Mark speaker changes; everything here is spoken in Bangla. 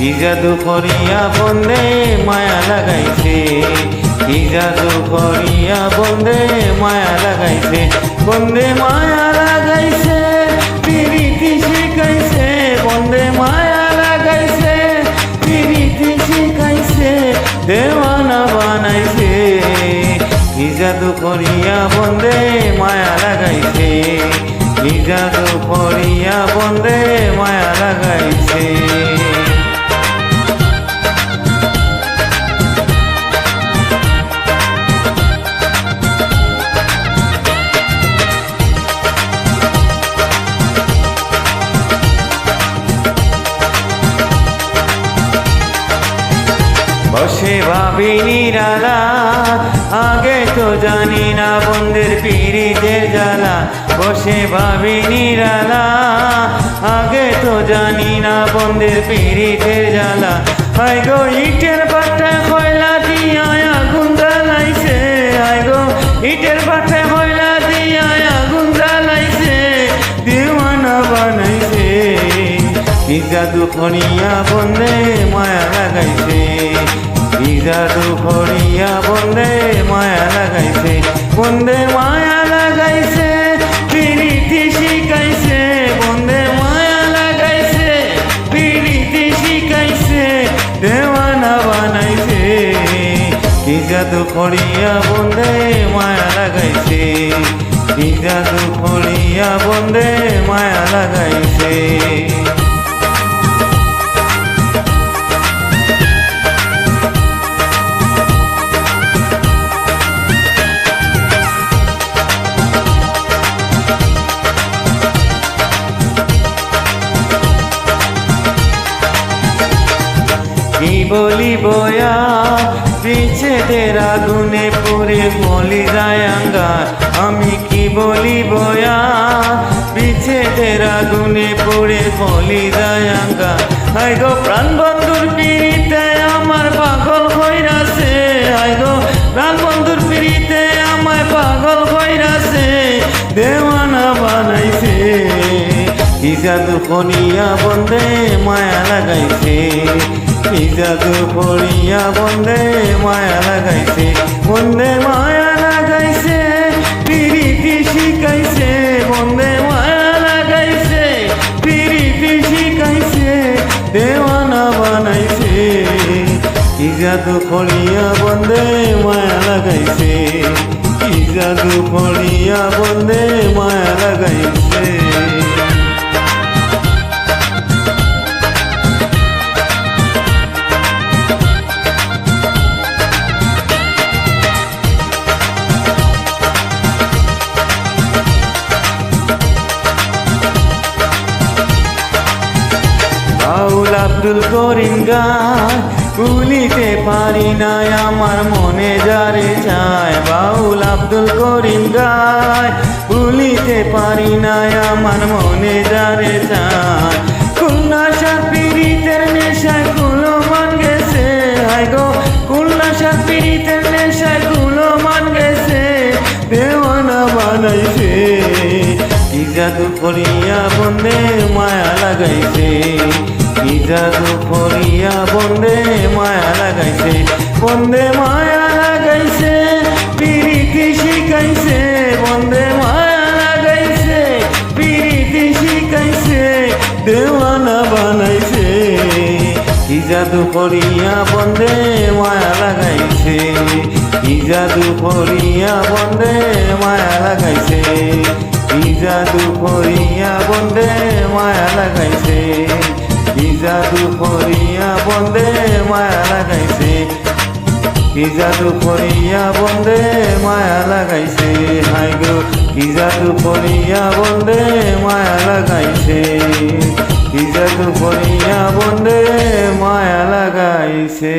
Speaker 1: কি জাদু করিয়া বন্দে মায়া লাগাইছে, কি জাদু করিয়া বন্দে মায়া লাগাইছে, বন্দে মায়া লাগাইছে, প্রীতি শিখাইছে, বন্দে মায়া লাগাইছে, প্রীতি শিখাইছে, দেওয়ানা বানাইছে। কি জাদু করিয়া বন্দে মায়া লাগাইছে, কি জাদু করিয়া বন্দে মায়া লাগাইছে। বসে ভাবি নিরালা, আগে তো জানি না বন্দের পীড়িতের জ্বালা। বসে ভাবি নিরালা, আগে তো জানি না বন্দের পীড়িতের জ্বালা। হাই গো ইটের পাটায় কয়লা দিয়া আগুন জ্বালাইছে, হাই গো ইটের পাটায় কয়লা দিয়া আগুন জ্বালাইছে, দেওয়ানা বানাইছে। কি জাদু করিয়া বন্দে মায়া লাগাইছে, কি জাদু করিয়া বন্দে মায়া লাগাইছে, বন্দে মায়া লাগাইছে, প্রীতি শিখাইছে, বন্দে মায়া লাগাইছে, প্রীতি শিখাইছে, দেওয়ানা বানাইছে। কি জাদু করিয়া বন্দে মায়া লাগাইছে, কি জাদু করিয়া বন্দে মায়া লাগাইছে। কি বলিব বিচ্ছেদের আগুনে পুড়ে মলি যায় আঙ্গার, আমি কি বলিব বিচ্ছেদের আগুনে পুড়ে মলি যায় আঙ্গার। হাই গো প্রাণ বন্ধুর পিড়িতে আমার পাগল হইরাছে, হাই গো প্রাণ বন্ধুর পিড়িতে আমায় পাগল হইরাছে, দেওয়ানা বানাইছে। কি জাদু করিয়া বন্দে মায়া লাগাইছে, কি জাদু করিয়া বন্দে মায়া লাগাইছে, বন্দে মায়া লাগাইছে, প্রীতি শিখাইছে, বন্দে মায়া লাগাইছে, প্রীতি শিখাইছে, দেওয়ানা বানাইছে। কি জাদু করিয়া বন্দে মায়া লাগাইছে, কি জাদু করিয়া বন্দে মায়া লাগাইছে। বাউল আব্দুল করিম গায় ভুলিতে পারি না আমার মনে যারে চায়, বাউল আব্দুল করিম গায় ভুলিতে পারি না আমার মনে যারে চায়। খুলনাশার পীড়িতের নেশায় কুলো মান গেছে, হাই গো খুলনাশার পীড়িতের নেশায় কুলো মান গেছে, দেওয়ানা বানাইছে। কি জাদু করিয়া বন্দে মায়া লাগাইছে, কি জাদু করিয়া বন্দে মায়া লাগাইছে, বন্দে মায়া লাগাইছে, প্রীতি শিখাইছে, বন্দে মায়া লাগাইছে, প্রীতি শিখাইছে, দেওয়ানা বানাইছে। কি জাদু করিয়া বন্দে মায়া লাগাইছে, কি জাদু করিয়া বন্দে মায়া লাগাইছে, কি জাদু করিয়া বন্দে মায়া লাগাইছে, কি জাদু করিয়া বন্দে মায়া লাগাইছে, কি জাদু করিয়া বন্দে মায়া লাগাইছে। হাই গো কি জাদু করিয়া বন্দে মায়া লাগাইছে, কি জাদু করিয়া বন্দে মায়া লাগাইছে।